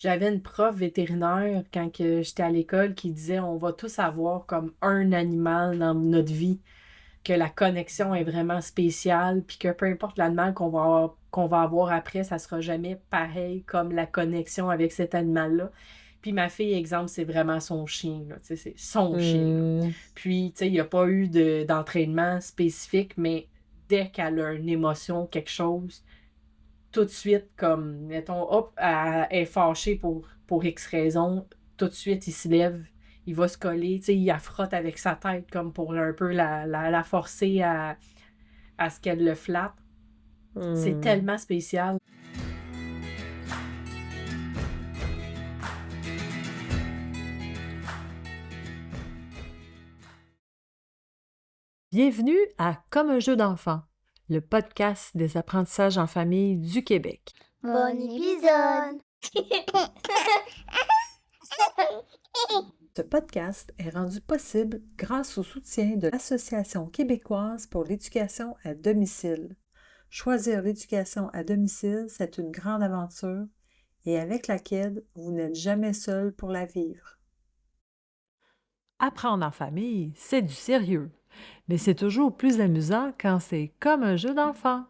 J'avais une prof vétérinaire quand que j'étais à l'école qui disait on va tous avoir comme un animal dans notre vie, que la connexion est vraiment spéciale, puis que peu importe l'animal qu'on va avoir après, ça sera jamais pareil comme la connexion avec cet animal-là. Puis ma fille, exemple, c'est vraiment son chien, là, tu sais, c'est son chien, là. Hmm. Puis, tu sais, il n'y a pas eu d'entraînement spécifique, mais dès qu'elle a une émotion, quelque chose, tout de suite, comme, mettons, hop, elle est fâchée pour X raison, tout de suite, il se lève, il va se coller, tu sais, il la frotte avec sa tête, comme pour un peu la forcer à ce qu'elle le flatte. C'est Hmm. tellement spécial. Bienvenue à Comme un jeu d'enfant, le podcast des apprentissages en famille du Québec. Bon épisode! Ce podcast est rendu possible grâce au soutien de l'Association québécoise pour l'éducation à domicile. Choisir l'éducation à domicile, c'est une grande aventure et avec laquelle vous n'êtes jamais seul pour la vivre. Apprendre en famille, c'est du sérieux, mais c'est toujours plus amusant quand c'est comme un jeu d'enfant.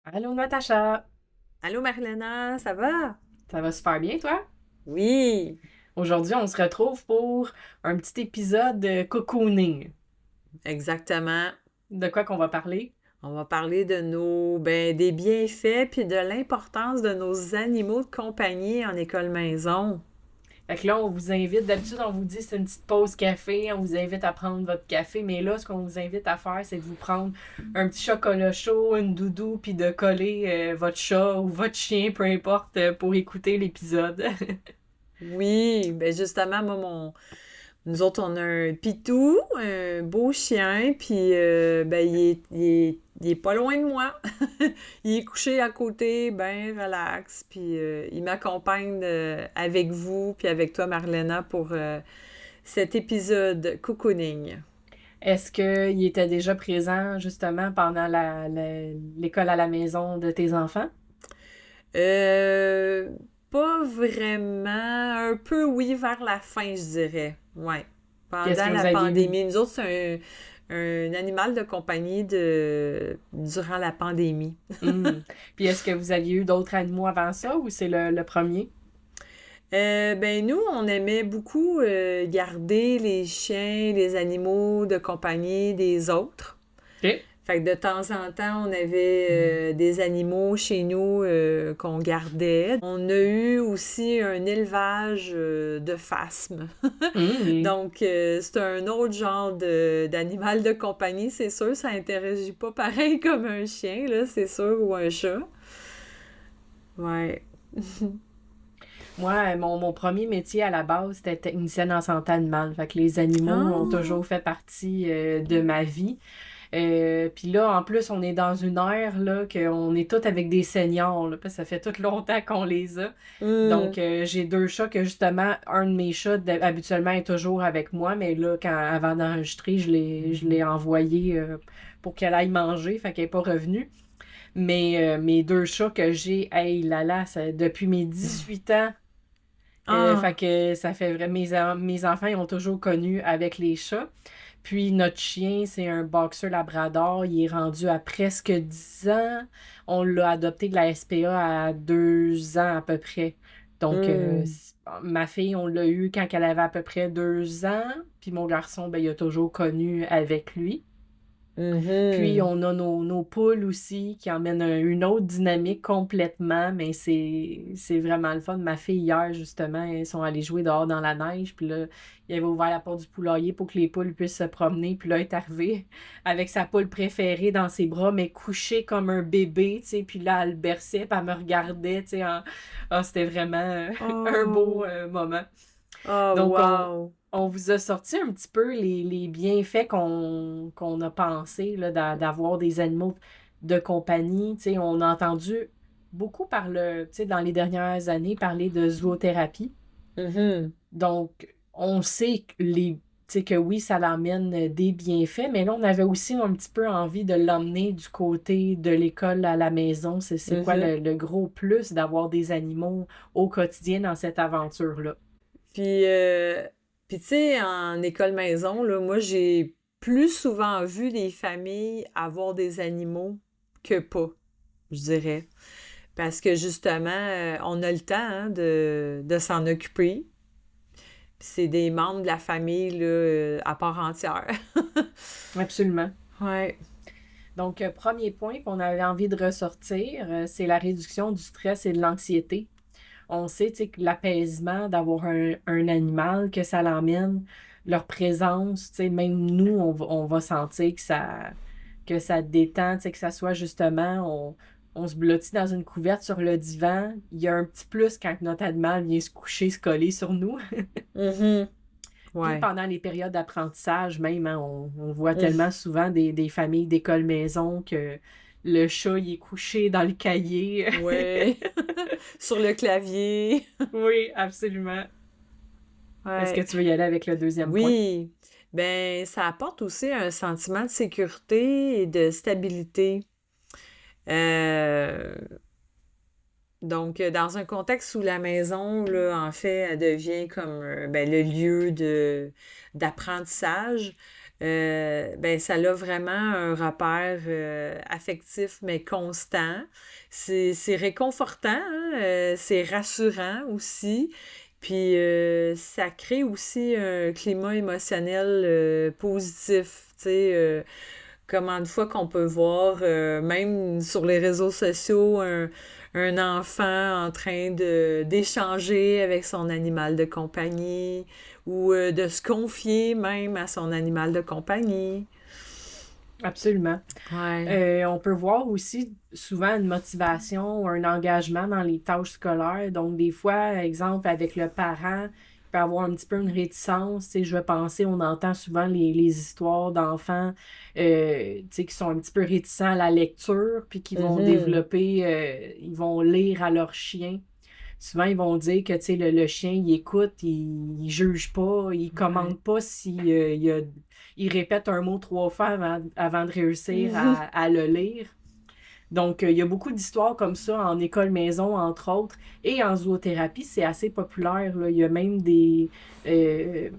Allô, Natacha! Allô Marlena, ça va? Ça va super bien, toi? Oui, Aujourd'hui, on se retrouve pour un petit épisode de cocooning. exactement. De quoi qu'on va parler? On va parler de des bienfaits puis de l'importance de nos animaux de compagnie en école maison. Fait que là, on vous invite, d'habitude, on vous dit c'est une petite pause café, on vous invite à prendre votre café, mais là, ce qu'on vous invite à faire, c'est de vous prendre un petit chocolat chaud, une doudou, puis de coller votre chat ou votre chien, peu importe, pour écouter l'épisode. Oui, ben justement, nous autres, on a un pitou, un beau chien, puis il est pas loin de moi. Il est couché à côté, ben relax, puis il m'accompagne avec vous, puis avec toi, Marlena, pour cet épisode cocooning. Est-ce qu'il était déjà présent, justement, pendant l'école à la maison de tes enfants? Euh, Pas vraiment. Un peu, oui, vers la fin, je dirais. Ouais. Puis est-ce Pendant que vous la aviez eu... pandémie. Nous autres, c'est un animal de compagnie durant la pandémie. Hmm. Puis est-ce que vous aviez eu d'autres animaux avant ça, ou c'est le premier? Nous, on aimait beaucoup garder les chiens, les animaux de compagnie des autres. OK. Fait que de temps en temps, on avait des animaux chez nous qu'on gardait. On a eu aussi un élevage de phasmes. Hmm. Donc, c'est un autre genre d'animal de compagnie, c'est sûr. Ça interagit pas pareil comme un chien, là, c'est sûr, ou un chat. Ouais. Moi, mon premier métier à la base, c'était technicienne en santé animale. Fait que les animaux ont Ah! toujours fait partie de ma vie. Puis là, en plus, on est dans une ère là qu'on est tous avec des seniors, là, parce que ça fait tout longtemps qu'on les a. Donc, Hum. j'ai deux chats que justement, un de mes chats habituellement est toujours avec moi, mais là, avant d'enregistrer, je l'ai envoyé pour qu'elle aille manger, fait qu'elle n'est pas revenue. Mais mes deux chats que j'ai, hey là là, depuis mes 18 ans, fait Ah! que ça fait vrai. Mes enfants, ils ont toujours connu avec les chats. Puis notre chien, c'est un boxer labrador. Il est rendu à presque 10 ans. On l'a adopté de la SPA à 2 ans à peu près. Donc, Hum. ma fille, on l'a eu quand elle avait à peu près 2 ans. Puis mon garçon, ben, il a toujours connu avec lui. Puis Mhm. on a nos poules aussi qui emmènent une autre dynamique complètement, mais c'est vraiment le fun. Ma fille, hier, justement, ils sont allés jouer dehors dans la neige, puis là, il avait ouvert la porte du poulailler pour que les poules puissent se promener, puis là, elle est arrivée avec sa poule préférée dans ses bras, mais couchée comme un bébé, tu sais, puis là, elle le berçait, puis elle me regardait, tu sais, ah, c'était vraiment un beau Oh! moment. Oh, Donc, wow! on vous a sorti un petit peu les bienfaits qu'on a pensé là, d'avoir des animaux de compagnie. Tu sais, on a entendu beaucoup tu sais, dans les dernières années parler de zoothérapie. Mhm. Donc, on sait que tu sais, que oui, ça l'emmène des bienfaits, mais là, on avait aussi un petit peu envie de l'emmener du côté de l'école à la maison. C'est quoi Mhm. le gros plus d'avoir des animaux au quotidien dans cette aventure-là? Puis, puis tu sais, en école maison, là, moi, j'ai plus souvent vu des familles avoir des animaux que pas, je dirais. Parce que justement, on a le temps hein, de s'en occuper. Puis c'est des membres de la famille là, à part entière. Absolument. Ouais. Donc, premier point qu'on avait envie de ressortir, c'est la réduction du stress et de l'anxiété. On sait, tu sais, que l'apaisement d'avoir un animal, que ça l'emmène, leur présence, tu sais, même nous, on va sentir que ça détend, tu sais, que ça soit justement, on se blottit dans une couverte sur le divan. Il y a un petit plus quand notre animal vient se coucher, se coller sur nous. Mhm. Puis Ouais. pendant les périodes d'apprentissage, même, hein, on voit Mm. tellement souvent des familles d'école maison que le chat, il est couché dans le cahier. Ouais. Sur le clavier. Oui, absolument. Est-ce que Ouais. tu veux y aller avec le deuxième point? Oui. Ben, ça apporte aussi un sentiment de sécurité et de stabilité. Euh, Donc, dans un contexte où la maison, là, en fait, elle devient comme ben, le lieu d'apprentissage, ben, ça a vraiment un repère affectif, mais constant. C'est réconfortant, hein, c'est rassurant aussi. Puis, ça crée aussi un climat émotionnel positif, tu sais. Comment de fois qu'on peut voir, même sur les réseaux sociaux, un enfant en train d'échanger avec son animal de compagnie ou de se confier même à son animal de compagnie. Absolument. Ouais. On peut voir aussi souvent une motivation ou un engagement dans les tâches scolaires. Donc, des fois, exemple, avec le parent, il peut avoir un petit peu une réticence. Tu sais, je vais penser, on entend souvent les histoires d'enfants tu sais, qui sont un petit peu réticents à la lecture, puis qui vont Mhm. développer, ils vont lire à leur chien. Souvent, ils vont dire que tu sais, le chien, il écoute, il juge pas, il Ouais. commande pas si, il répète un mot trois fois avant de réussir à le lire. Donc, il y a beaucoup d'histoires comme ça en école maison, entre autres, et en zoothérapie, c'est assez populaire, là. Il y a même euh,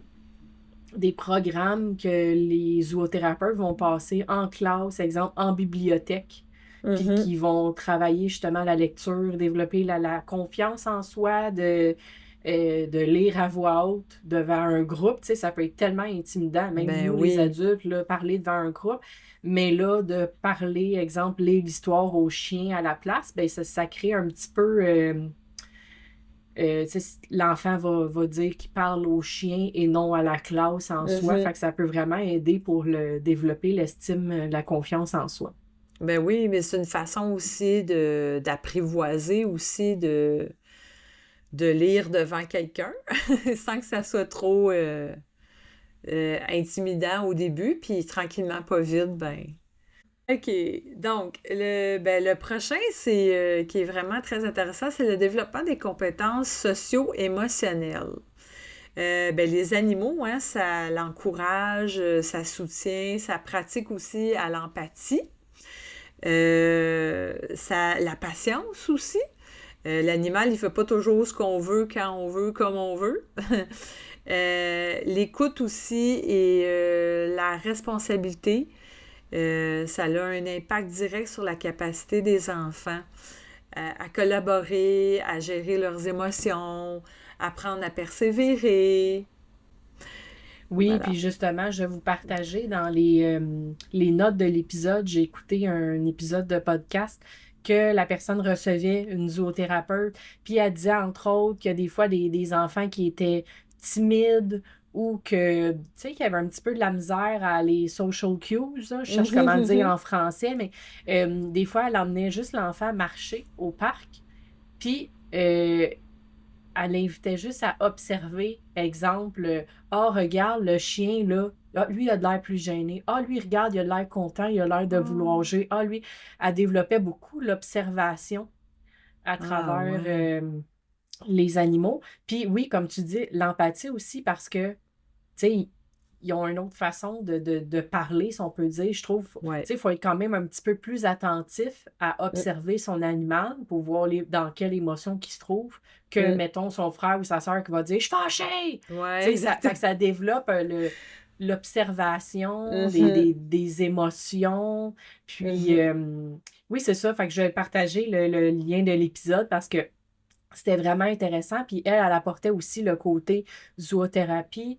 des programmes que les zoothérapeutes vont passer en classe, exemple en bibliothèque, puis Mhm. qui vont travailler justement la lecture, développer la confiance en soi, de lire à voix haute devant un groupe. Tu sais, ça peut être tellement intimidant, même Ben nous, les oui. adultes, là, parler devant un groupe. Mais là, de parler, exemple, lire l'histoire au chien à la place, ben ça crée un petit peu tu sais, l'enfant va dire qu'il parle au chien et non à la classe en soi. Fait Mhm. que ça peut vraiment aider pour développer l'estime, la confiance en soi. Ben oui, mais c'est une façon aussi d'apprivoiser aussi de lire devant quelqu'un sans que ça soit trop intimidant au début, puis tranquillement, pas vite, ben. OK. Donc, le prochain, qui est vraiment très intéressant, c'est le développement des compétences socio-émotionnelles. Ben, les animaux, hein, ça l'encourage, ça soutient, ça pratique aussi à l'empathie, la patience aussi. L'animal, il fait pas toujours ce qu'on veut, quand on veut, comme on veut. L'écoute aussi et la responsabilité, ça a un impact direct sur la capacité des enfants à collaborer, à gérer leurs émotions, apprendre à persévérer. Oui, puis Voilà. justement, je vais vous partager dans les notes de l'épisode, j'ai écouté un épisode de podcast que la personne recevait une zoothérapeute, puis elle disait entre autres qu'il y a des fois des enfants qui étaient timides ou que, tu sais, qui avaient un petit peu de la misère à les social cues, là. Je cherche comment le dire en français, mais des fois, elle emmenait juste l'enfant marcher au parc, puis elle l'invitait juste à observer, exemple, ah, regarde, le chien, là, ah, lui, il a de l'air plus gêné. Ah, lui, regarde, il a de l'air content, il a l'air de vouloir jouer. Ah, lui, elle développait beaucoup l'observation à Ah travers ouais. les animaux. Puis oui, comme tu dis, l'empathie aussi, parce que, tu sais, ils ont une autre façon de parler, si on peut dire. Je trouve, Ouais. tu sais, il faut être quand même un petit peu plus attentif à observer son animal pour voir dans quelle émotion qu'il se trouve que, mettons, son frère ou sa sœur qui va dire « Je suis fâché! » Ouais, Tu sais, fait exactement. que ça développe l'observation des émotions. Puis, oui, c'est ça. Fait que je vais partager le lien de l'épisode parce que c'était vraiment intéressant. Puis elle apportait aussi le côté zoothérapie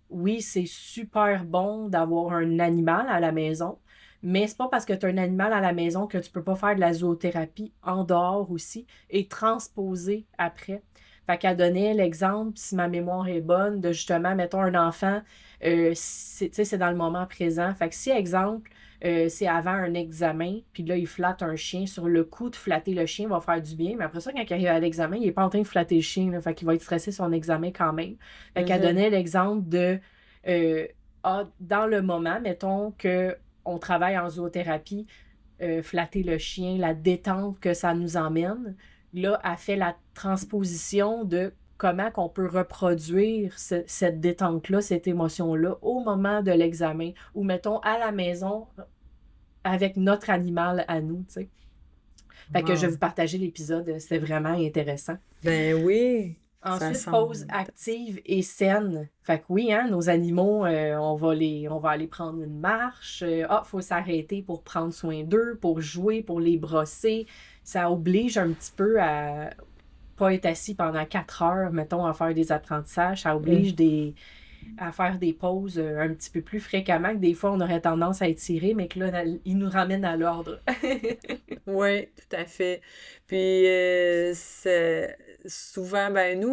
oui, c'est super bon d'avoir un animal à la maison, mais c'est pas parce que tu as un animal à la maison que tu peux pas faire de la zoothérapie en dehors aussi et transposer après. Fait qu'elle donnait l'exemple, si ma mémoire est bonne, de justement, mettons un enfant, tu sais, c'est dans le moment présent. Fait que si, exemple, c'est avant un examen, puis là, il flatte un chien. Sur le coup de flatter le chien, il va faire du bien, mais après ça, quand il arrive à l'examen, il n'est pas en train de flatter le chien, là, fait qu'il va être stressé son examen quand même. Fait qu'elle donnait l'exemple de dans le moment, mettons que on travaille en zoothérapie, flatter le chien, la détente que ça nous emmène. Là, elle fait la transposition de comment qu'on peut reproduire cette détente-là, cette émotion-là au moment de l'examen ou, mettons, à la maison avec notre animal à nous, tu sais. Fait que je vais vous partager l'épisode, c'était vraiment intéressant. Ben oui. Ensuite, pause active et saine. Fait que oui, hein, nos animaux, on va aller prendre une marche. Faut s'arrêter pour prendre soin d'eux, pour jouer, pour les brosser. Ça oblige un petit peu à pas être assis pendant 4 heures, mettons, à faire des apprentissages. Ça oblige à faire des pauses un petit peu plus fréquemment, que des fois, on aurait tendance à étirer, mais que là, il nous ramène à l'ordre. Oui, tout à fait. Puis, souvent,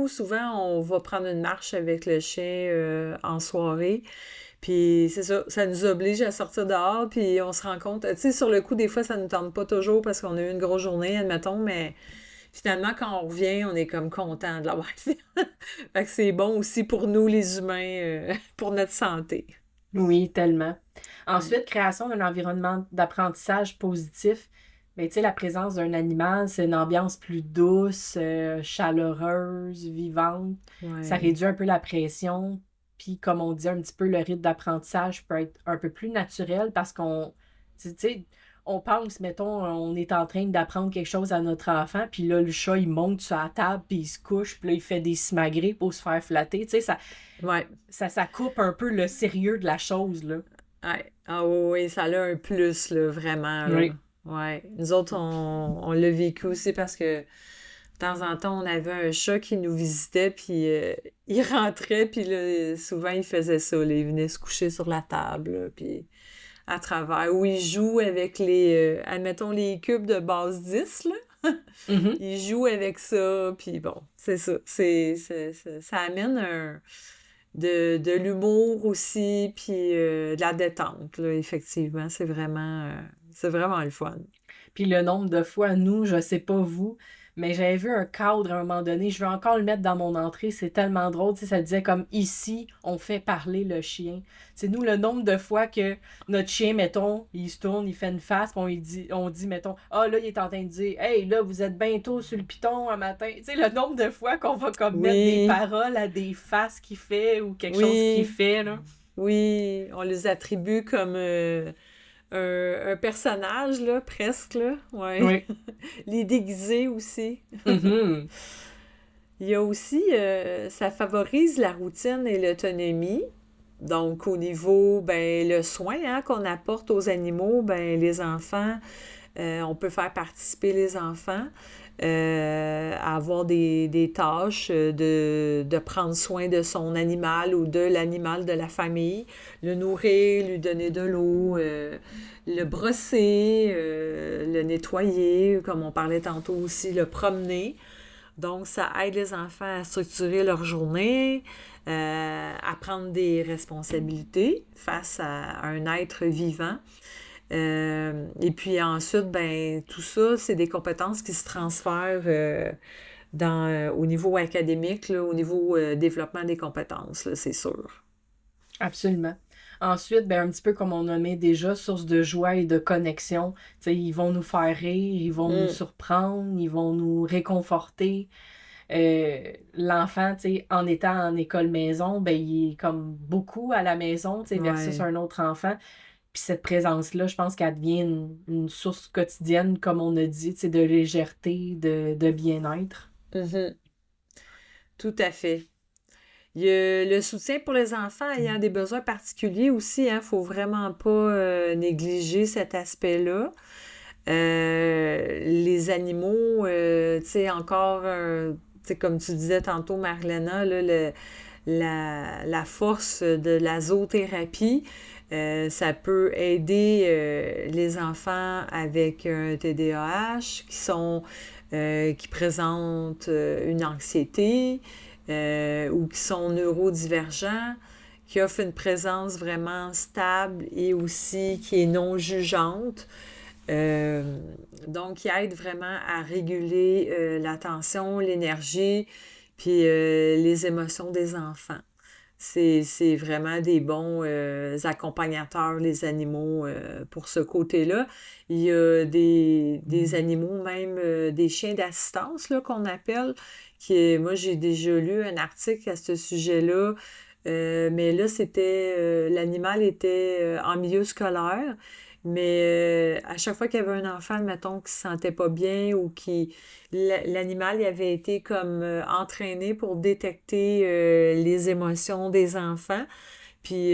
souvent, on va prendre une marche avec le chien en soirée. Puis, c'est ça, ça nous oblige à sortir dehors, puis on se rend compte, tu sais, sur le coup, des fois, ça nous tente pas toujours parce qu'on a eu une grosse journée, admettons, mais finalement, quand on revient, on est comme content de l'avoir fait. Fait que c'est bon aussi pour nous, les humains, pour notre santé. Oui, tellement. Ensuite, création d'un environnement d'apprentissage positif. Mais tu sais, la présence d'un animal, c'est une ambiance plus douce, chaleureuse, vivante. Ça réduit un peu la pression. Puis, comme on dit, un petit peu, le rythme d'apprentissage peut être un peu plus naturel parce tu sais, on pense, mettons, on est en train d'apprendre quelque chose à notre enfant, puis là, le chat, il monte sur la table, puis il se couche, puis là, il fait des simagrées pour se faire flatter. Tu sais, ça coupe un peu le sérieux de la chose, là. Ouais. Ah oui, ça a un plus, là, vraiment. Là. Oui. Ouais. Nous autres, on l'a vécu aussi parce que de temps en temps, on avait un chat qui nous visitait, puis il rentrait, puis là, souvent, il faisait ça. Là, il venait se coucher sur la table, là, puis à travers, où il joue avec admettons, les cubes de base 10, là. Mm-hmm. Il joue avec ça, puis bon, c'est ça. Ça amène de l'humour aussi, puis de la détente, là, effectivement. C'est vraiment le fun. Puis le nombre de fois, nous, je sais pas vous, mais j'avais vu un cadre à un moment donné, je vais encore le mettre dans mon entrée, c'est tellement drôle, tu sais, ça disait comme ici, on fait parler le chien. C'est nous, le nombre de fois que notre chien, mettons, il se tourne, il fait une face, puis on dit, mettons, là, il est en train de dire, hey, là, vous êtes bientôt sur le piton un matin. Tu sais, le nombre de fois qu'on va comme mettre des paroles à des faces qu'il fait ou quelque chose qu'il fait, là. Oui, on les attribue comme un personnage, là, presque, là. Ouais. Oui. Les déguisés aussi. Mm-hmm. Il y a aussi, ça favorise la routine et l'autonomie. Donc, au niveau, le soin qu'on apporte aux animaux, les enfants, on peut faire participer les enfants à avoir des tâches de prendre soin de son animal ou de l'animal de la famille, le nourrir, lui donner de l'eau, le brosser, le nettoyer, comme on parlait tantôt aussi, le promener. Donc, ça aide les enfants à structurer leur journée, à prendre des responsabilités face à un être vivant. Et puis ensuite, tout ça, c'est des compétences qui se transfèrent au niveau académique, là, au niveau développement des compétences, là, c'est sûr. Absolument. Ensuite, un petit peu comme on nommait déjà, source de joie et de connexion. T'sais, ils vont nous faire rire, ils vont nous surprendre, ils vont nous réconforter. l'enfant, tu sais, en étant en école maison, ben, il est comme beaucoup à la maison, tu sais, versus Ouais. un autre enfant. Puis cette présence-là, je pense qu'elle devient une source quotidienne, comme on a dit, tu sais, de légèreté, de bien-être. Mhm. Tout à fait. Il y a le soutien pour les enfants ayant des besoins particuliers aussi, hein. Faut vraiment pas négliger cet aspect-là. Les animaux, tu sais, encore, tu sais, comme tu disais tantôt, Marlena, là, la force de la zoothérapie, ça peut aider les enfants avec un TDAH qui présentent une anxiété ou qui sont neurodivergents, qui offrent une présence vraiment stable et aussi qui est non jugeante. Euh, donc, qui aide vraiment à réguler l'attention, l'énergie, puis les émotions des enfants. C'est vraiment des bons accompagnateurs, les animaux, pour ce côté-là. Il y a des animaux, même des chiens d'assistance, là, qu'on appelle, moi, j'ai déjà lu un article à ce sujet-là, mais là, l'animal était en milieu scolaire, mais à chaque fois qu'il y avait un enfant, mettons, qui se sentait pas bien ou l'animal il avait été comme entraîné pour détecter les émotions des enfants. Puis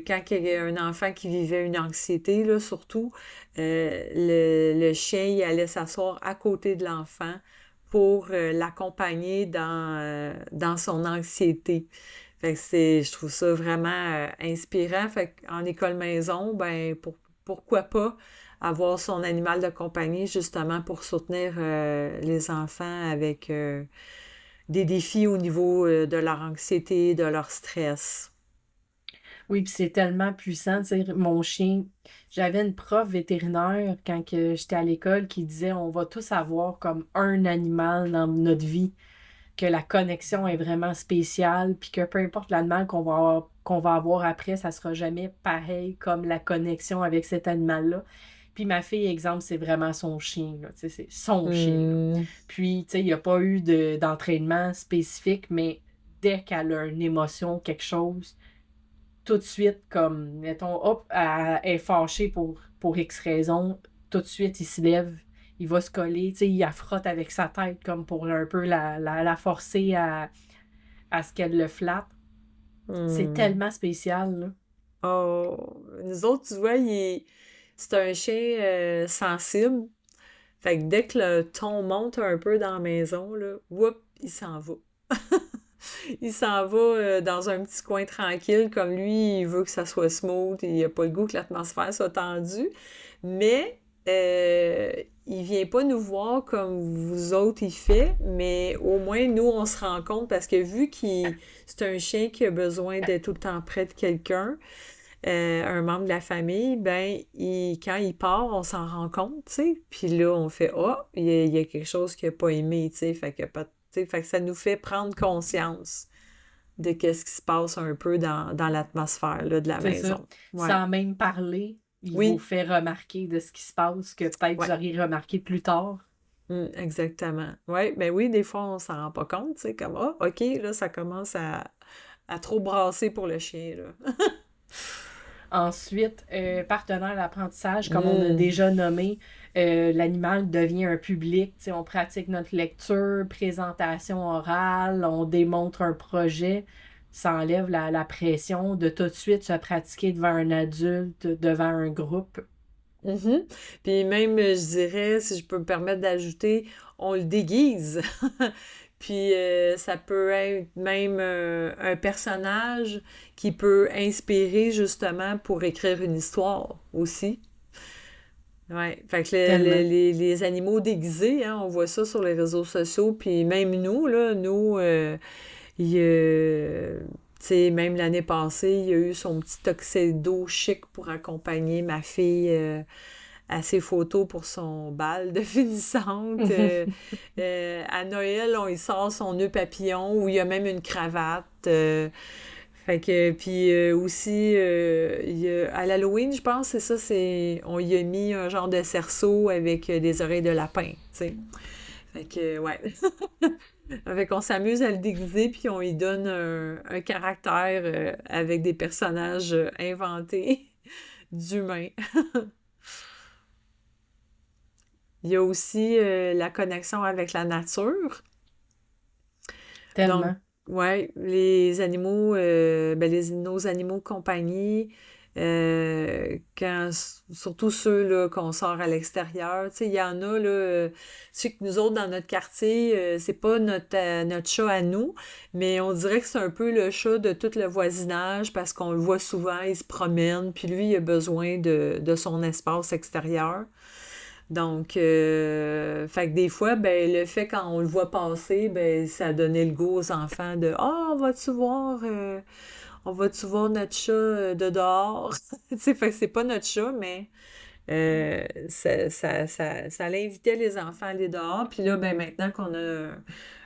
quand il y a un enfant qui vivait une anxiété, là, surtout, le chien il allait s'asseoir à côté de l'enfant pour l'accompagner dans son anxiété. Fait que je trouve ça vraiment inspirant. Fait qu'en école maison, ben pourquoi pas avoir son animal de compagnie justement pour soutenir les enfants avec des défis au niveau de leur anxiété, de leur stress. Oui, puis c'est tellement puissant, tu sais, mon chien, j'avais une prof vétérinaire quand que j'étais à l'école qui disait on va tous avoir comme un animal dans notre vie, que la connexion est vraiment spéciale, puis que peu importe l'animal qu'on va avoir après, ça sera jamais pareil comme la connexion avec cet animal-là. Puis ma fille, exemple, c'est vraiment son chien, là, tu sais, c'est son chien, là. Hmm. Puis, tu sais, il n'y a pas eu d'entraînement spécifique, mais dès qu'elle a une émotion, quelque chose, tout de suite, comme, mettons, hop, elle est fâchée pour X raison, tout de suite, il se lève, il va se coller, tu sais, il la frotte avec sa tête, comme pour un peu la forcer à ce qu'elle le flatte. C'est Hmm. tellement spécial, là. Oh, nous autres, tu vois, c'est un chien sensible. Fait que dès que le ton monte un peu dans la maison, là, whoop, il s'en va. Il s'en va dans un petit coin tranquille, comme lui, il veut que ça soit smooth, il a pas le goût que l'atmosphère soit tendue. Mais euh, il vient pas nous voir comme vous autres il fait, mais au moins nous on se rend compte parce que vu qu'il c'est un chien qui a besoin d'être tout le temps près de quelqu'un, un membre de la famille, ben quand il part, on s'en rend compte, tu sais. Puis là, on fait oh, il y a quelque chose qu'il n'a pas aimé, tu sais. Fait que, tu sais, fait que ça nous fait prendre conscience de qu'est-ce qui se passe un peu dans l'atmosphère là, de la C'est ça. maison. Ouais. Sans même parler, il vous Oui, fait remarquer de ce qui se passe, que peut-être vous ouais. auriez remarqué plus tard. Exactement. Ouais, ben oui, des fois, on s'en rend pas compte, tu sais, comme, ah, OK, là, ça commence à trop brasser pour le chien, là. Ensuite, partenaire d'apprentissage, comme on a Hum, déjà nommé, l'animal devient un public. Tu sais, on pratique notre lecture, présentation orale, on démontre un projet. Ça enlève la pression de tout de suite se pratiquer devant un adulte, devant un groupe. mhm. Puis même, je dirais, si je peux me permettre d'ajouter, on le déguise. Puis ça peut être même un personnage qui peut inspirer justement pour écrire une histoire aussi. Ouais, fait que Tellement. les animaux déguisés, hein, on voit ça sur les réseaux sociaux, puis même nous, là, il y a- tu sais, même l'année passée, il y a eu son petit tuxedo chic pour accompagner ma fille à ses photos pour son bal de finissante. À Noël, il sort son nœud papillon, où il y a même une cravate. Fait que, puis aussi, à l'Halloween, je pense, c'est ça, on y a mis un genre de cerceau avec des oreilles de lapin, tu sais. Fait que, ouais. Fait qu'on s'amuse à le déguiser, puis on lui donne un caractère avec des personnages inventés d'humains. Il y a aussi la connexion avec la nature. Donc, Tellement. ouais, les animaux, nos animaux de compagnie, surtout ceux là, qu'on sort à l'extérieur, tu sais, il y en a, là, je sais que nous autres, dans notre quartier, c'est pas notre chat à nous, mais on dirait que c'est un peu le chat de tout le voisinage parce qu'on le voit souvent, il se promène, puis lui, il a besoin de son espace extérieur. Donc, fait que des fois, ben, le fait quand on le voit passer, ben, ça donnait le goût aux enfants de «Ah, on va-tu voir notre chat de dehors?» Tu sais, fait que c'est pas notre chat, mais ça l'invitait les enfants à aller dehors. Puis là, ben, maintenant qu'on a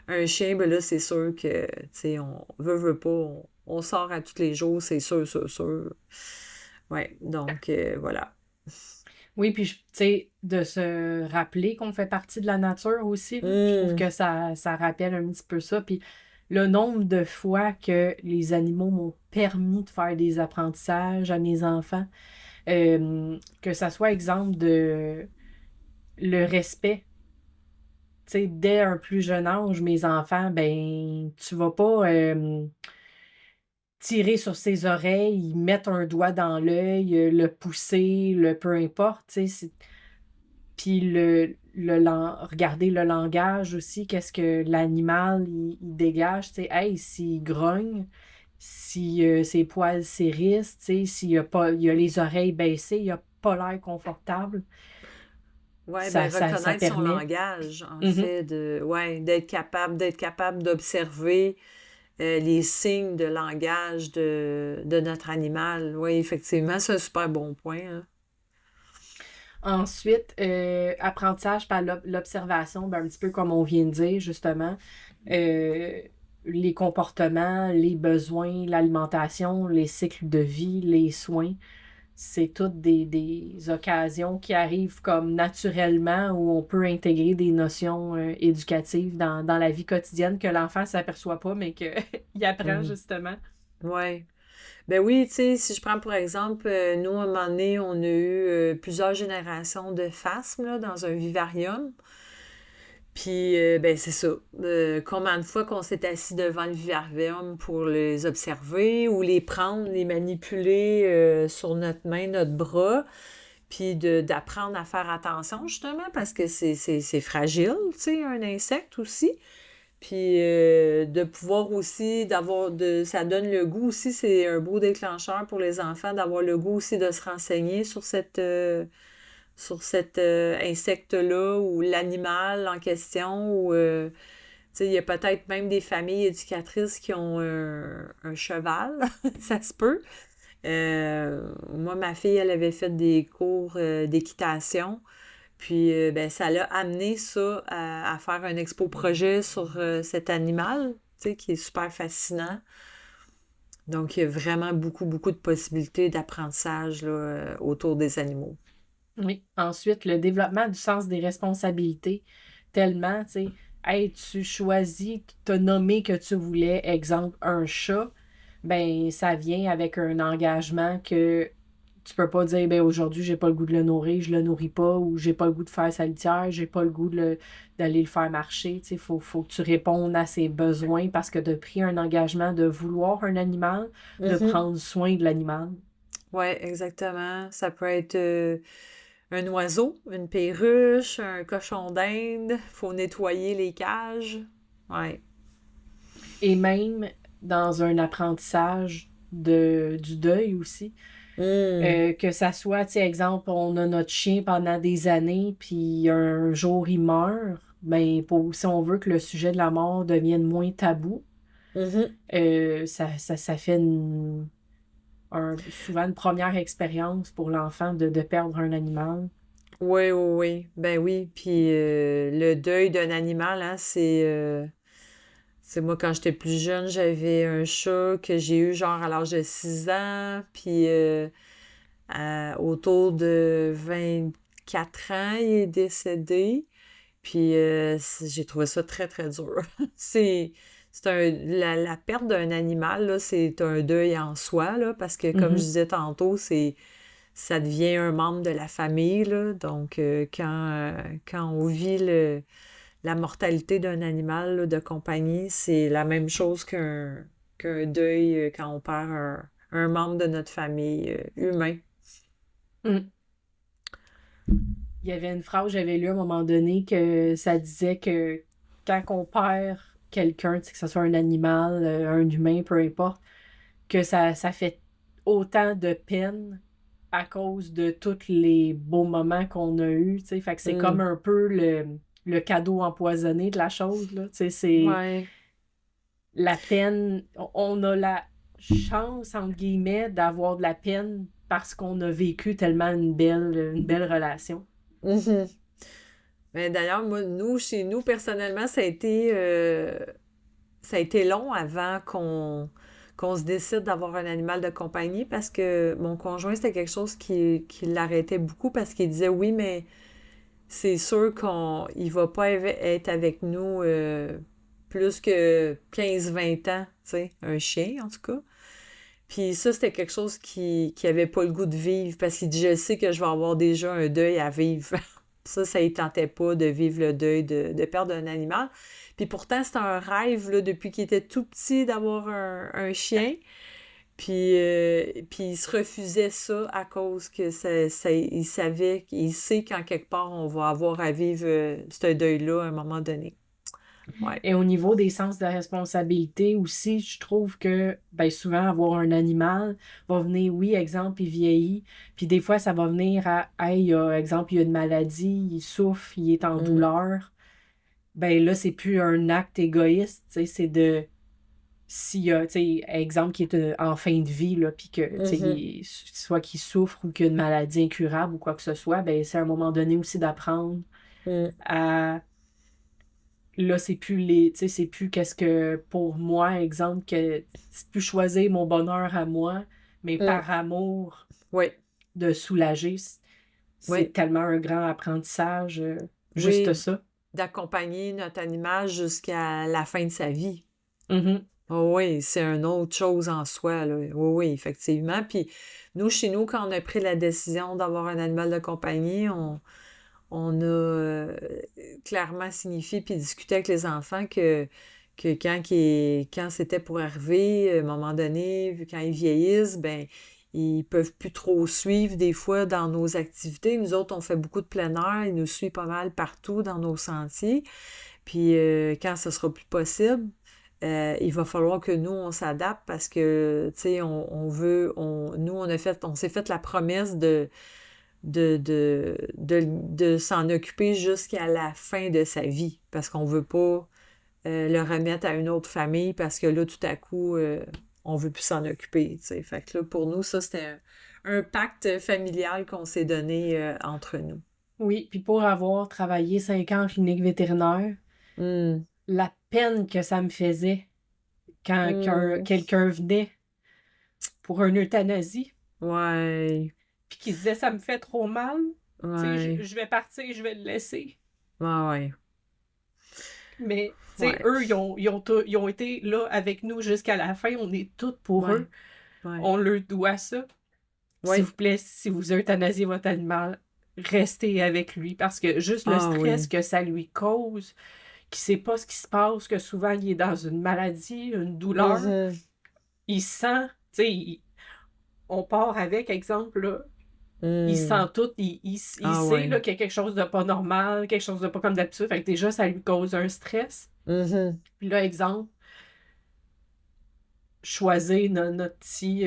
un chien, ben là, c'est sûr que, tu sais, on veut pas, on sort à tous les jours, c'est sûr, sûr, sûr. Ouais, donc, voilà. Oui, puis tu sais, de se rappeler qu'on fait partie de la nature aussi, là, je trouve Hum, que ça rappelle un petit peu ça. Puis le nombre de fois que les animaux m'ont permis de faire des apprentissages à mes enfants, que ça soit exemple de le respect. Tu sais, dès un plus jeune âge, mes enfants, ben, tu vas pas tirer sur ses oreilles, mettre un doigt dans l'œil, le pousser, le peu importe, tu sais. Puis regarder le langage aussi, qu'est-ce que l'animal il dégage, tu sais, hey, s'il grogne, si ses poils s'hérissent, tu sais, s'il a pas, il a les oreilles baissées, il a pas l'air confortable, ouais, ça, ben ça reconnaître son permet. langage, en Mhm. fait, ouais, d'être capable d'observer les signes de langage de notre animal. Oui, effectivement, c'est un super bon point, hein. Ensuite, apprentissage par l'observation, ben, un petit peu comme on vient de dire, justement. Euh, les comportements, les besoins, l'alimentation, les cycles de vie, les soins. C'est toutes des occasions qui arrivent comme naturellement où on peut intégrer des notions éducatives dans la vie quotidienne que l'enfant ne s'aperçoit pas, mais qu'il apprend Mhm. justement. Ouais. Ben oui, tu sais, si je prends pour exemple, nous, à un moment donné, on a eu plusieurs générations de phasmes là, dans un vivarium. Puis, ben c'est ça. Combien de fois qu'on s'est assis devant le vivarium pour les observer ou les prendre, les manipuler sur notre main, notre bras, puis d'apprendre à faire attention justement parce que c'est fragile, tu sais, un insecte aussi. Puis de pouvoir aussi, ça donne le goût aussi, c'est un beau déclencheur pour les enfants d'avoir le goût aussi de se renseigner sur cet insecte-là ou l'animal en question. Ou, tu sais, il y a peut-être même des familles éducatrices qui ont un cheval, ça se peut. Moi, ma fille, elle avait fait des cours d'équitation. Puis, ben, ça l'a amené ça à faire un expo-projet sur cet animal, tu sais, qui est super fascinant. Donc, il y a vraiment beaucoup, beaucoup de possibilités d'apprentissage là, autour des animaux. Oui. Ensuite, le développement du sens des responsabilités. Tellement, tu sais, hey, tu choisis, tu as nommé que tu voulais, exemple, un chat, ben ça vient avec un engagement que tu peux pas dire, ben aujourd'hui, j'ai pas le goût de le nourrir, je le nourris pas, ou j'ai pas le goût de faire sa litière, j'ai pas le goût d'aller le faire marcher. Tu sais, faut que tu répondes à ses besoins parce que tu as pris un engagement de vouloir un animal, de Mhm. prendre soin de l'animal. Ouais, exactement. Ça peut être un oiseau, une perruche, un cochon d'Inde. Faut nettoyer les cages. Ouais. Et même dans un apprentissage du deuil aussi. Hmm. Que ça soit, tu sais, exemple, on a notre chien pendant des années, puis un jour il meurt, ben, si on veut que le sujet de la mort devienne moins tabou, Mhm. ça fait souvent une première expérience pour l'enfant de perdre un animal. Oui, oui, oui. Ben oui. Puis le deuil d'un animal, hein, c'est moi, quand j'étais plus jeune, j'avais un chat que j'ai eu genre à l'âge de 6 ans, puis autour de 24 ans, il est décédé. Puis j'ai trouvé ça très, très dur. C'est, la perte d'un animal, là, c'est un deuil en soi, là, parce que, comme je Mhm. disais tantôt, ça devient un membre de la famille, là. Donc, quand on vit la mortalité d'un animal là, de compagnie, c'est la même chose qu'un deuil quand on perd un membre de notre famille humain. Mm. Il y avait une phrase que j'avais lue à un moment donné que ça disait que quand on perd quelqu'un, tu sais, que ce soit un animal, un humain, peu importe, que ça fait autant de peine à cause de tous les beaux moments qu'on a eus, tu sais. Fait que c'est comme Hmm. un peu le cadeau empoisonné de la chose, là. Tu sais, c'est Ouais. la peine. On a la chance, entre guillemets, d'avoir de la peine parce qu'on a vécu tellement une belle relation. Mhm. Mais d'ailleurs, moi, chez nous, personnellement, ça a été long avant qu'on se décide d'avoir un animal de compagnie parce que mon conjoint, c'était quelque chose qui l'arrêtait beaucoup parce qu'il disait oui, mais c'est sûr qu'il va pas être avec nous plus que 15-20 ans, tu sais, un chien en tout cas. Puis ça, c'était quelque chose qui avait pas le goût de vivre parce qu'il dit, je sais que je vais avoir déjà un deuil à vivre. Ça ne tentait pas de vivre le deuil de perdre un animal. Puis pourtant, c'était un rêve là, depuis qu'il était tout petit d'avoir un chien. Puis il se refusait ça à cause que il savait, qu'il sait qu'en quelque part, on va avoir à vivre ce deuil-là à un moment donné. Ouais. Et au niveau des sens de responsabilité aussi, je trouve que ben, souvent avoir un animal va venir, oui, exemple, il vieillit, puis des fois ça va venir à, hey, exemple, il y a une maladie, il souffre, il est en Mm, douleur. Ben là, c'est plus un acte égoïste, tu sais, c'est de s'il y a, tu sais, exemple, qui est en fin de vie, là, puis que, tu sais, mhm, soit qu'il souffre ou qu'il y a une maladie incurable ou quoi que ce soit, ben c'est à un moment donné aussi d'apprendre mm, à là, c'est plus tu sais, c'est plus qu'est-ce que pour moi, exemple, que c'est plus choisir mon bonheur à moi, mais mm. par amour Oui, de soulager. C'est oui, tellement un grand apprentissage, juste oui, ça. d'accompagner notre animal jusqu'à la fin de sa vie. Mhm. Oh oui, c'est une autre chose en soi, là. Oui, oui, effectivement. Puis nous, chez nous, quand on a pris la décision d'avoir un animal de compagnie, on a clairement signifié puis discuté avec les enfants que quand c'était pour arriver, à un moment donné, quand ils vieillissent, ben ils peuvent plus trop suivre des fois dans nos activités. Nous autres, on fait beaucoup de plein air, ils nous suivent pas mal partout dans nos sentiers. Puis quand ce sera plus possible, il va falloir que nous, on s'adapte parce que, tu sais, nous, on s'est fait la promesse de s'en occuper jusqu'à la fin de sa vie parce qu'on veut pas le remettre à une autre famille parce que là, tout à coup, on veut plus s'en occuper, tu sais. Fait que là, pour nous, ça, c'était un pacte familial qu'on s'est donné entre nous. Oui, puis pour avoir travaillé 5 ans en clinique vétérinaire, Hum, la peine que ça me faisait quand hum, quelqu'un venait pour une euthanasie, ouais, puis qui disait ça me fait trop mal, tu sais, je, ouais, je vais partir, je vais le laisser. ouais, Mais, tu sais, ouais, eux, ils ont été là avec nous jusqu'à la fin. On est toutes pour ouais, eux. ouais, On leur doit ça. S'il ouais, vous plaît, si vous euthanasiez votre animal, restez avec lui. Parce que juste le ah stress oui, que ça lui cause, qu'il sait pas ce qui se passe, que souvent il est dans une maladie, une douleur, mhm, il sent, tu sais, on part avec, exemple, là, il sent hum, tout, il ah sait ouais, là, qu'il y a quelque chose de pas normal, quelque chose de pas comme d'habitude. Fait que déjà, ça lui cause un stress. mhm, Puis là, exemple, choisir notre petit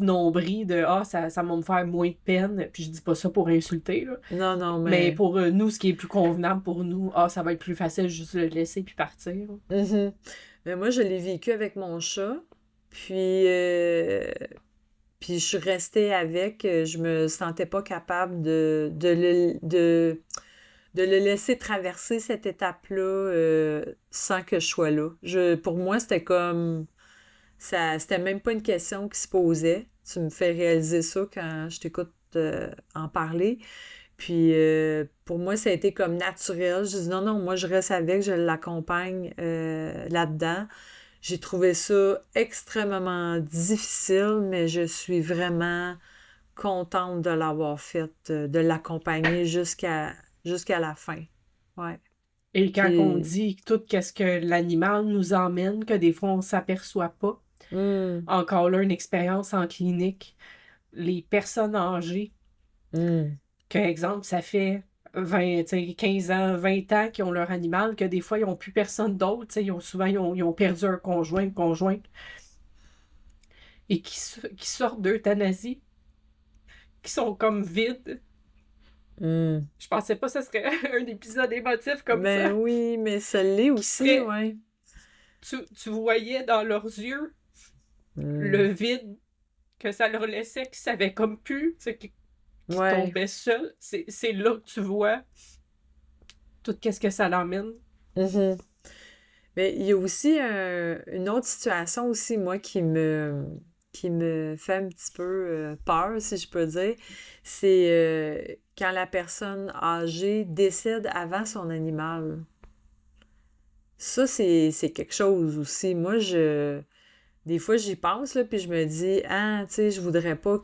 nombril de ah, ça va me faire moins de peine. Puis je dis pas ça pour insulter, là. non, non, Mais mais, pour nous, ce qui est plus convenable pour nous, ah, ça va être plus facile juste le laisser puis partir. mhm. Mais moi, je l'ai vécu avec mon chat, puis je suis restée avec, je me sentais pas capable de le laisser traverser cette étape-là sans que je sois là. Pour moi, c'était comme ça, c'était même pas une question qui se posait. Tu me fais réaliser ça quand je t'écoute en parler. Puis pour moi, ça a été comme naturel. Je dis non, non, moi je reste avec, je l'accompagne là-dedans. J'ai trouvé ça extrêmement difficile, mais je suis vraiment contente de l'avoir fait, de l'accompagner jusqu'à la fin. Ouais. Et quand on Puis, dit tout qu'est-ce que l'animal nous emmène, que des fois on s'aperçoit pas, hum, encore là, une expérience en clinique, les personnes âgées, hum, que, exemple, ça fait 20, tu sais, 15 ans, 20 ans qu'ils ont leur animal, que des fois, ils n'ont plus personne d'autre, tu sais, souvent, ils ont perdu un conjoint, une conjointe, et qui sortent d'euthanasie, qui sont comme vides. hum. Je pensais pas que ce serait un épisode émotif comme Ben ça. oui, mais ça l'est Qui aussi, serait, ouais. tu voyais dans leurs yeux le Hum. vide que ça leur laissait, qu'ils savaient comme plus, tu sais, qui Ouais. tombaient seuls. C'est là que tu vois tout qu'est-ce que ça l'emmène. Mhm. Mais il y a aussi une autre situation aussi, moi, qui me fait un petit peu peur, si je peux dire. C'est quand la personne âgée décède avant son animal. Ça, c'est quelque chose aussi. Moi, des fois, j'y pense, là, puis je me dis, ah, tu sais, je voudrais pas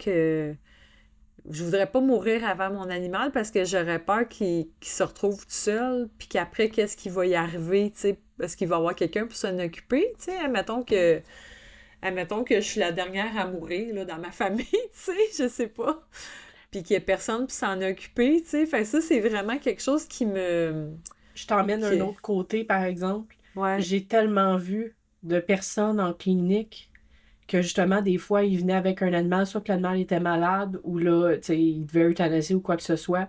mourir avant mon animal parce que j'aurais peur qu'il se retrouve tout seul, puis qu'après, qu'est-ce qui va y arriver, tu sais, est-ce qu'il va y avoir quelqu'un pour s'en occuper, tu sais, admettons que je suis la dernière à mourir, là, dans ma famille, tu sais, je sais pas, puis qu'il y a personne pour s'en occuper, tu sais, fait que ça, c'est vraiment quelque chose Je t'emmène un qui, autre côté, par exemple. ouais, J'ai tellement vu de personnes en clinique que justement, des fois, ils venaient avec un animal, soit que l'animal était malade ou là, tu sais, il devait euthanasier ou quoi que ce soit.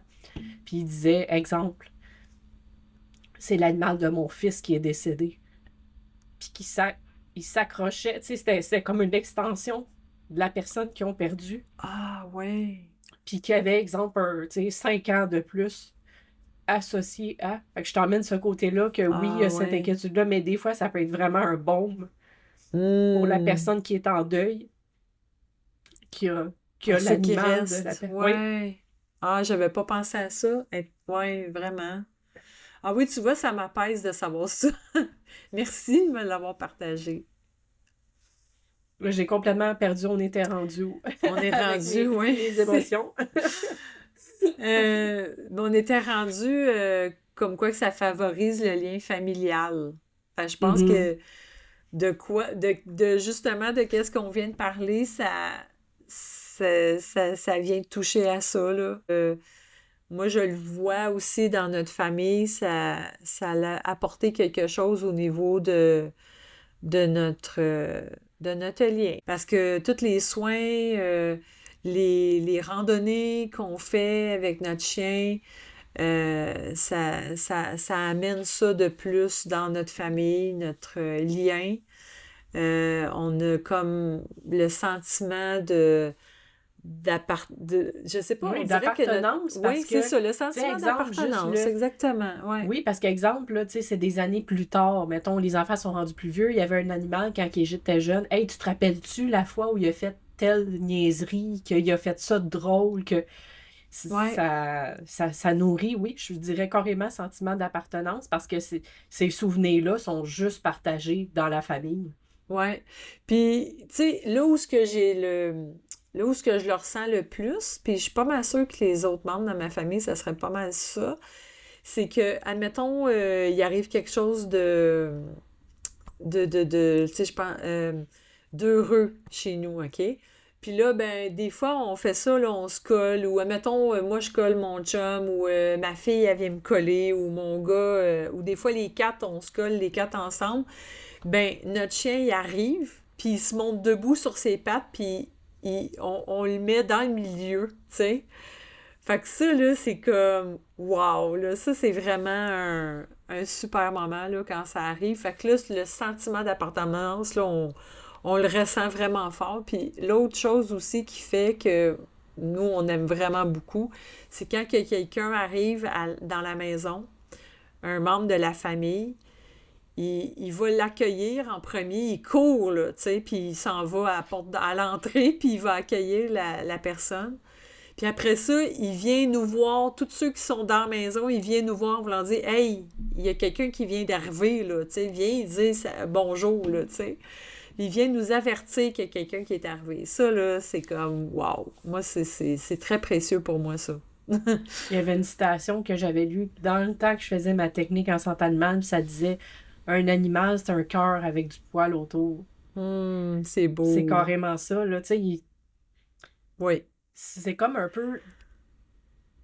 Puis ils disaient, exemple, c'est l'animal de mon fils qui est décédé. Puis il s'accrochait, tu sais, c'était comme une extension de la personne qu'ils ont perdue. ah, ouais, Puis qui avait, exemple, tu sais, 5 ans de plus associé à. Fait que je t'emmène ce côté-là que oui, il y ah, a cette ouais, inquiétude-là, mais des fois, ça peut être vraiment un baume pour la hmm. personne qui est en deuil, qui a, qui Pour a ceux qui l'animal de la restent, personne. Oui, ouais. Ah, j'avais pas pensé à ça. Ouais, vraiment. Ah oui, tu vois, ça m'apaise de savoir ça. Merci de me l'avoir partagé. là, j'ai complètement perdu, on était rendu On est avec rendu, ouais. mes émotions. On était rendu comme quoi que ça favorise le lien familial. Enfin, je pense Mhm. que de justement de qu'est-ce qu'on vient de parler, ça vient de toucher à ça, là. Moi, je le vois aussi dans notre famille, ça a apporté quelque chose au niveau de notre, euh, de notre lien. Parce que tous les soins, les randonnées qu'on fait avec notre chien, ça amène ça de plus dans notre famille, notre lien. On a comme le sentiment je sais pas, on Oui, dirait que notre... d'appartenance Oui, parce c'est que, tu ça, le sais, sentiment exemple, juste d'appartenance, le. exactement, ouais. Oui, parce qu'exemple, là, tu sais, c'est des années plus tard. Mettons, les enfants sont rendus plus vieux. Il y avait un animal quand il était jeune. Hey, tu te rappelles-tu la fois où il a fait telle niaiserie, qu'il a fait ça de drôle, que Ouais, ça nourrit, oui, je dirais carrément sentiment d'appartenance parce que ces souvenirs-là sont juste partagés dans la famille. ouais. Puis, tu sais, là où ce que je le ressens le plus, puis je suis pas mal sûre que les autres membres de ma famille, ça serait pas mal ça, c'est que, admettons, il arrive quelque chose tu sais, je pense, d'heureux chez nous, OK? Puis là, ben, des fois, on fait ça, là, on se colle, ou admettons, moi, je colle mon chum, ou ma fille, elle vient me coller, ou mon gars, ou des fois, les quatre, on se colle, les quatre ensemble. Ben, notre chien, il arrive, puis il se monte debout sur ses pattes, puis on le met dans le milieu, tu sais. Fait que ça, là, c'est comme, wow, là, ça, c'est vraiment un super moment, là, quand ça arrive. Fait que là, le sentiment d'appartenance, là, on le ressent vraiment fort. Puis l'autre chose aussi qui fait que nous, on aime vraiment beaucoup, c'est quand que quelqu'un arrive dans la maison, un membre de la famille, il va l'accueillir en premier, il court, là, tu sais, puis il s'en va à l'entrée, puis il va accueillir la personne. Puis après ça, il vient nous voir, tous ceux qui sont dans la maison, il vient nous voir, voulant dire « Hey, il y a quelqu'un qui vient d'arriver, là, tu sais, viens dire bonjour, là, tu sais. » Il vient nous avertir qu'il y a quelqu'un qui est arrivé. Ça, là, c'est comme « Wow! » Moi, c'est très précieux pour moi, ça. Il y avait une citation que j'avais lue dans le temps que je faisais ma technique en santé animale, puis ça disait « Un animal, c'est un cœur avec du poil autour. » C'est beau. C'est carrément ça, là, tu sais, Oui. c'est comme un peu...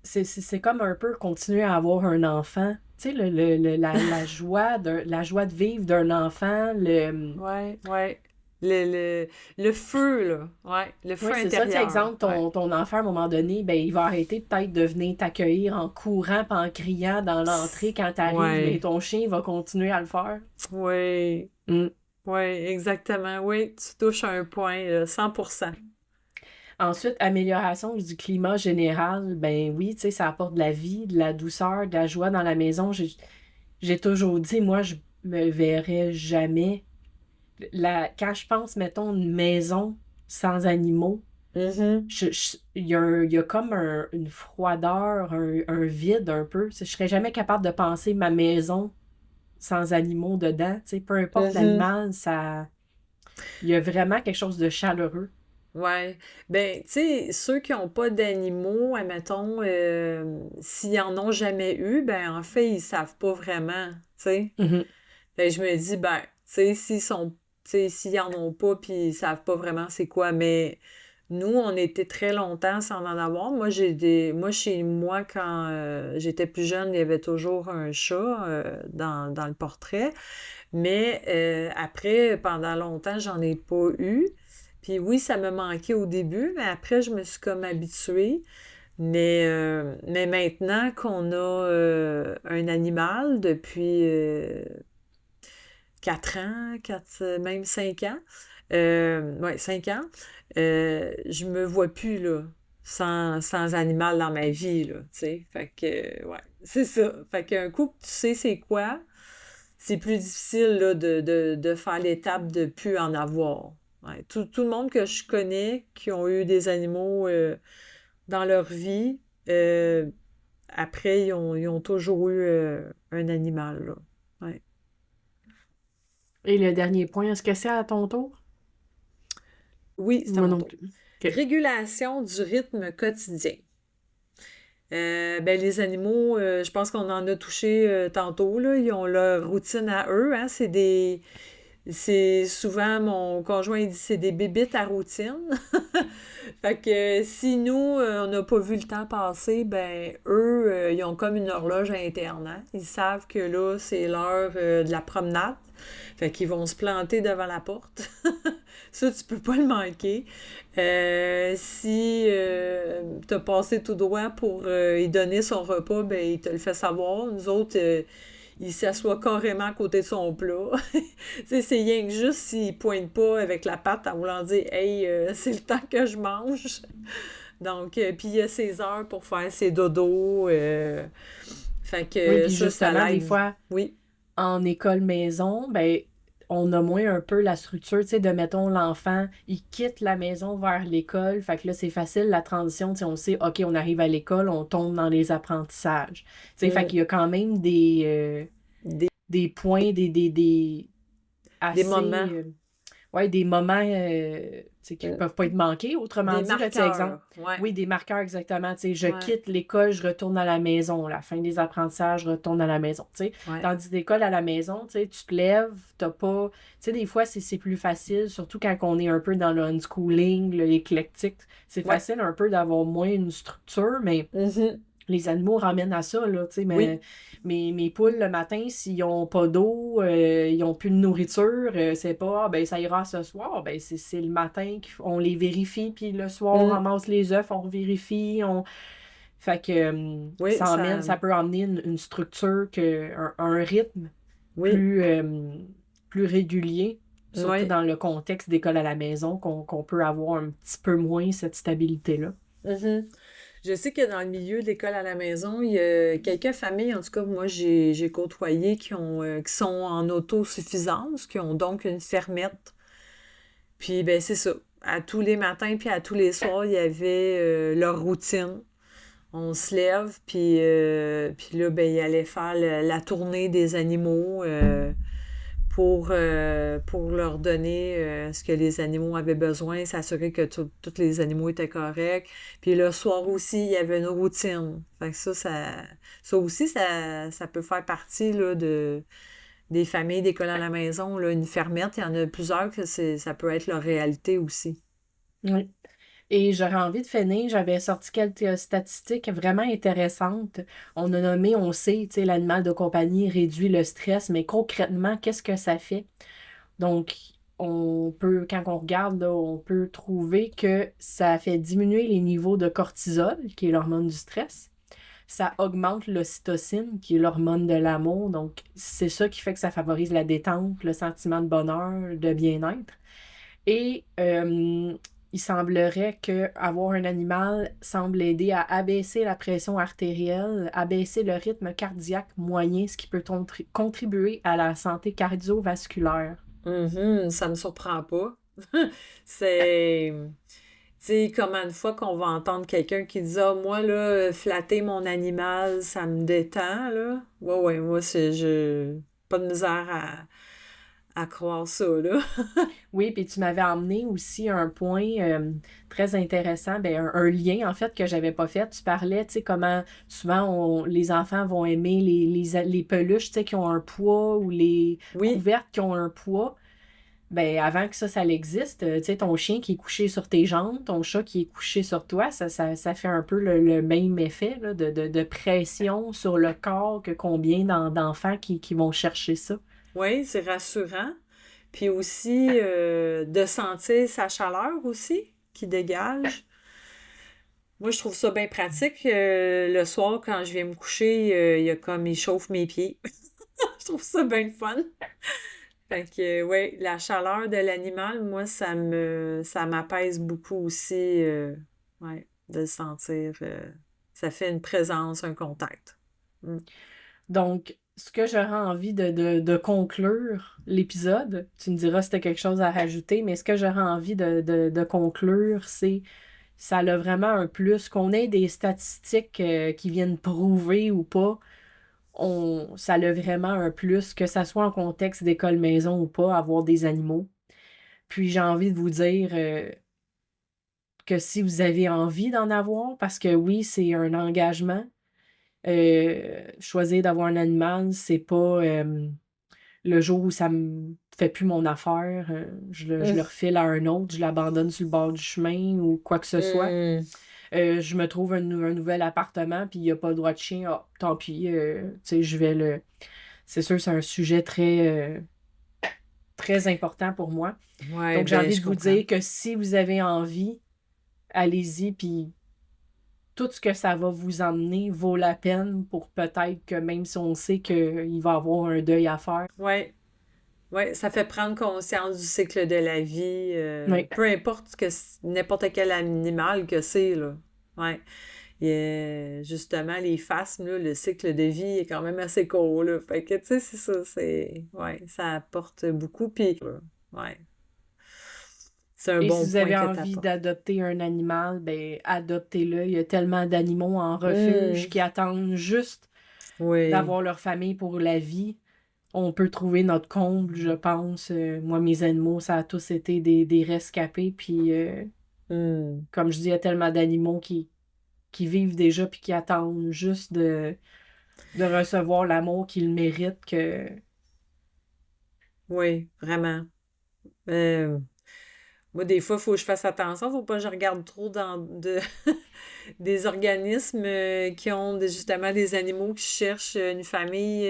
C'est comme un peu continuer à avoir un enfant. Tu sais, la joie de vivre d'un enfant, Ouais. Le feu, là. Ouais, le feu Oui, c'est ça, tu sais, intérieur. exemple, ton enfant, à un moment donné, ben, il va arrêter peut-être de venir t'accueillir en courant pis en criant dans l'entrée quand t'arrives, Ouais. mais ton chien va continuer à le faire. Oui. Mm. Oui, exactement. Oui, tu touches à un point, là, 100%. Ensuite, amélioration du climat général, ben oui, tu sais, ça apporte de la vie, de la douceur, de la joie dans la maison. J'ai toujours dit, moi, je me verrais jamais. Quand je pense, mettons, une maison sans animaux, il y a comme une froideur, un vide un peu. Je serais jamais capable de penser ma maison sans animaux dedans. Tu sais, peu importe l'animal, il y a vraiment quelque chose de chaleureux. Ouais. Ben, tu sais, ceux qui n'ont pas d'animaux, admettons, s'ils en ont jamais eu, ben, en fait, ils savent pas vraiment, tu sais. Mhm. Ben, je me dis, ben, tu sais, s'ils en ont pas, puis ils savent pas vraiment c'est quoi, mais nous, on était très longtemps sans en avoir. Moi, chez moi, quand j'étais plus jeune, il y avait toujours un chat dans le portrait, mais après, pendant longtemps, j'en ai pas eu. Puis oui, ça me manquait au début, mais après, je me suis comme habituée. Mais maintenant qu'on a un animal depuis 4 ans, même 5 ans, ouais, 5 ans, je me vois plus, là, sans animal dans ma vie, là, tu sais. Fait que, ouais, c'est ça. Fait qu'un coup que tu sais c'est quoi, c'est plus difficile, là, de faire l'étape de plus en avoir. Ouais, tout le monde que je connais qui ont eu des animaux dans leur vie, après, ils ont toujours eu un animal, là. Ouais. Et le dernier point, est-ce que c'est à ton tour? Oui, c'est à Moi mon non tour. plus. OK. Régulation du rythme quotidien. Ben, les animaux, je pense qu'on en a touché tantôt, là. Ils ont leur routine à eux, hein. C'est souvent, mon conjoint il dit, c'est des bébites à routine. Fait que si nous, on n'a pas vu le temps passer, ben eux, ils ont comme une horloge interne, hein. Ils savent que là, c'est l'heure de la promenade. Fait qu'ils vont se planter devant la porte. Ça, tu peux pas le manquer. Si t'as passé tout droit pour lui donner son repas, ben il te le fait savoir. Nous autres, il s'assoit carrément à côté de son plat. Tu sais, c'est rien que juste s'il pointe pas avec la patte en voulant dire « Hey, c'est le temps que je mange! » Donc, puis il y a ses heures pour faire ses dodos. Fait que Oui, puis ça justement, des l'aide. fois, Oui. en école maison, ben, on a moins un peu la structure, tu sais, de, mettons, l'enfant, il quitte la maison vers l'école, fait que là, c'est facile, la transition, tu sais, on sait, OK, on arrive à l'école, on tombe dans les apprentissages. Tu sais, fait qu'il y a quand même Des, des points, des assez... moments. Ouais, des moments tu sais, qui peuvent pas être manqués, autrement Des dit, là, tu sais, exemple. marqueurs. Ouais. Oui, des marqueurs, exactement. Tu sais, je Ouais. quitte l'école, je retourne à la maison. La fin des apprentissages, je retourne à la maison. Tu sais. Ouais. Tandis d'école à la maison, tu sais, tu te lèves, t'as pas... Tu sais, des fois, c'est plus facile, surtout quand on est un peu dans le unschooling, l'éclectique. C'est Ouais. facile un peu d'avoir moins une structure, mais Mhm. les animaux ramènent à ça, là, tu sais, mais Oui. mes poules, le matin, s'ils ont pas d'eau, ils ont plus de nourriture, c'est pas, ah, ben, ça ira ce soir, ben, c'est le matin qu'on les vérifie, puis le soir, on ramasse les œufs, on vérifie, Fait que Oui, ça peut emmener une structure, un rythme Oui. plus régulier, surtout Oui. dans le contexte d'école à la maison, qu'on peut avoir un petit peu moins cette stabilité-là. Mhm. Je sais que dans le milieu de l'école à la maison, il y a quelques familles, en tout cas, moi, j'ai côtoyé qui sont en autosuffisance, qui ont donc une fermette. Puis, ben, c'est ça. à tous les matins puis à tous les soirs, il y avait leur routine. On se lève, puis là, ben, il allait faire la tournée des animaux pour leur donner ce que les animaux avaient besoin, s'assurer que tous les animaux étaient corrects. Puis le soir aussi, il y avait une routine. Fait que ça aussi, ça peut faire partie là, des familles d'école à la maison. Là. Une fermette, il y en a plusieurs que ça peut être leur réalité aussi. Oui. Et j'aurais envie de finir, j'avais sorti quelques statistiques vraiment intéressantes. On a nommé, on sait, tu sais, l'animal de compagnie réduit le stress, mais concrètement, qu'est-ce que ça fait? Donc, on peut, quand on regarde, là, on peut trouver que ça fait diminuer les niveaux de cortisol, qui est l'hormone du stress. Ça augmente l'ocytocine, qui est l'hormone de l'amour. Donc, c'est ça qui fait que ça favorise la détente, le sentiment de bonheur, de bien-être. Et il semblerait que avoir un animal semble aider à abaisser la pression artérielle, abaisser le rythme cardiaque moyen, ce qui peut contribuer à la santé cardiovasculaire. Ça me surprend pas. C'est... Tu sais, combien de fois qu'on va entendre quelqu'un qui dit Ah, moi, là, flatter mon animal, ça me détend, là. Ouais, moi, pas de misère à croire ça, là. Oui, puis tu m'avais emmené aussi un point très intéressant, ben, un lien en fait que j'avais pas fait. Tu parlais, tu sais, comment souvent les enfants vont aimer les peluches, tu sais, qui ont un poids ou les Oui, couvertes qui ont un poids. Ben, avant que ça existe, tu sais, ton chien qui est couché sur tes jambes, ton chat qui est couché sur toi, ça fait un peu le même effet là, de pression sur le corps que combien d'enfants qui vont chercher ça. oui, c'est rassurant. Puis aussi, de sentir sa chaleur aussi, qui dégage. Moi, je trouve ça bien pratique. Le soir, quand je viens me coucher, il chauffe mes pieds. Je trouve ça bien le fun. Fait que, ouais, la chaleur de l'animal, moi, ça m'apaise beaucoup aussi, ouais, de le sentir. Ça fait une présence, un contact. Mm. Donc, ce que j'aurais envie de conclure l'épisode, tu me diras si tu as quelque chose à rajouter, mais ce que j'aurais envie de conclure, c'est ça a vraiment un plus, qu'on ait des statistiques qui viennent prouver ou pas, ça a vraiment un plus, que ça soit en contexte d'école maison ou pas, avoir des animaux. Puis j'ai envie de vous dire que si vous avez envie d'en avoir, parce que oui, c'est un engagement, choisir d'avoir un animal, c'est pas le jour où ça me fait plus mon affaire, je le refile à un autre, je l'abandonne sur le bord du chemin ou quoi que ce soit. Mm. Je me trouve un nouvel appartement, puis il n'y a pas le droit de chien, ah, tant pis, tu sais, je vais le... C'est sûr, c'est un sujet très important pour moi. Ouais, Donc, j'ai ben, envie je de vous comprends. dire que si vous avez envie, allez-y, puis tout ce que ça va vous emmener vaut la peine pour peut-être que même si on sait qu'il va y avoir un deuil à faire. Ouais, ouais, ça fait prendre conscience du cycle de la vie, Oui, peu importe n'importe quel animal que c'est, là. Ouais. Et justement, les phasmes, là, le cycle de vie est quand même assez court, là. Fait que, tu sais, c'est ça, ouais, ça apporte beaucoup, puis, ouais, c'est un et si bon vous point avez que envie t'apportes. d'adopter un animal, ben adoptez-le. Il y a tellement d'animaux en refuge Hum, qui attendent juste oui, d'avoir leur famille pour la vie. On peut trouver notre comble, je pense. Moi, mes animaux, ça a tous été des rescapés. Puis, hum, comme je dis, il y a tellement d'animaux qui vivent déjà puis qui attendent juste de recevoir l'amour qu'ils méritent que... oui, vraiment. Euh, Moi, des fois, il faut que je fasse attention, faut pas que je regarde trop des organismes qui ont justement des animaux qui cherchent une famille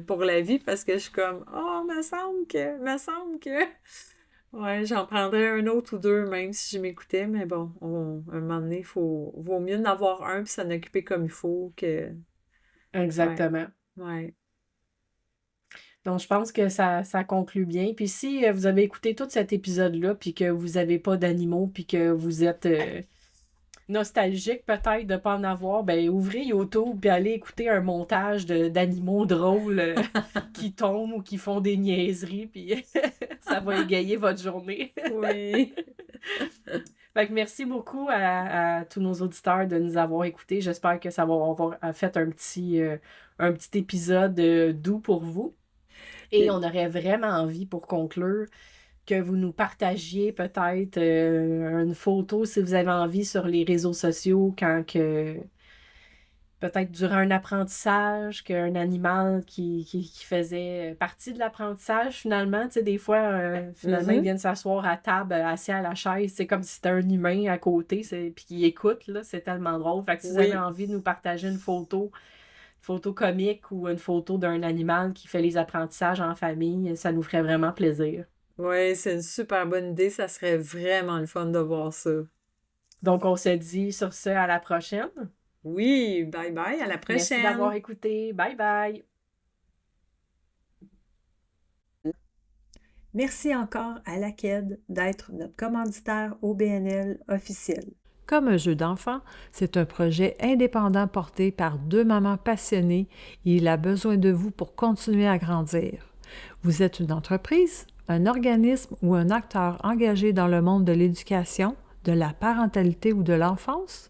pour la vie parce que je suis comme Oh, me semble que. Ouais, j'en prendrais un autre ou deux même si je m'écoutais, mais bon, un moment donné, vaut mieux en avoir un puis s'en occuper comme il faut que. Ouais, Exactement. ouais. Donc, je pense que ça conclut bien. Puis si vous avez écouté tout cet épisode-là, puis que vous n'avez pas d'animaux, puis que vous êtes nostalgique peut-être de ne pas en avoir, ben ouvrez YouTube puis allez écouter un montage d'animaux drôles qui tombent ou qui font des niaiseries, puis ça va égayer votre journée. Oui. Fait que merci beaucoup à tous nos auditeurs de nous avoir écoutés. J'espère que ça va avoir fait un petit épisode doux pour vous. Et on aurait vraiment envie, pour conclure, que vous nous partagiez peut-être une photo, si vous avez envie, sur les réseaux sociaux, quand que peut-être durant un apprentissage, qu'un animal qui faisait partie de l'apprentissage, finalement. Tu sais, des fois, finalement, ils viennent s'asseoir à table, assis à la chaise. C'est comme si c'était un humain à côté, puis qui écoute, là. C'est tellement drôle. Fait que si vous avez envie de nous partager une photo comique ou une photo d'un animal qui fait les apprentissages en famille, ça nous ferait vraiment plaisir. Oui, c'est une super bonne idée. Ça serait vraiment le fun de voir ça. Donc, on se dit sur ce, à la prochaine. Oui, bye bye, à la prochaine. Merci d'avoir écouté. Bye bye. Merci encore à l'AQED d'être notre commanditaire OBNL officiel. Comme un jeu d'enfant, c'est un projet indépendant porté par 2 mamans passionnées et il a besoin de vous pour continuer à grandir. Vous êtes une entreprise, un organisme ou un acteur engagé dans le monde de l'éducation, de la parentalité ou de l'enfance?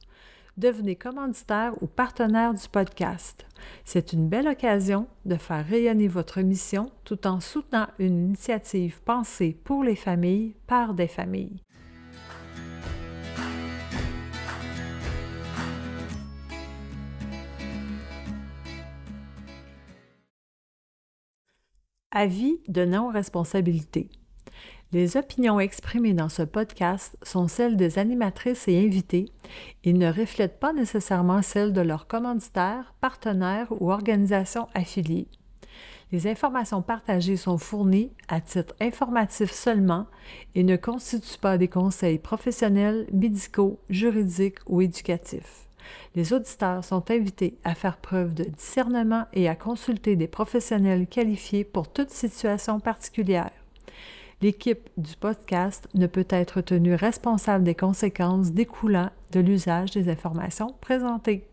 Devenez commanditaire ou partenaire du podcast. C'est une belle occasion de faire rayonner votre mission tout en soutenant une initiative pensée pour les familles par des familles. Avis de non-responsabilité. Les opinions exprimées dans ce podcast sont celles des animatrices et invités et ne reflètent pas nécessairement celles de leurs commanditaires, partenaires ou organisations affiliées. Les informations partagées sont fournies à titre informatif seulement et ne constituent pas des conseils professionnels, médicaux, juridiques ou éducatifs. Les auditeurs sont invités à faire preuve de discernement et à consulter des professionnels qualifiés pour toute situation particulière. L'équipe du podcast ne peut être tenue responsable des conséquences découlant de l'usage des informations présentées.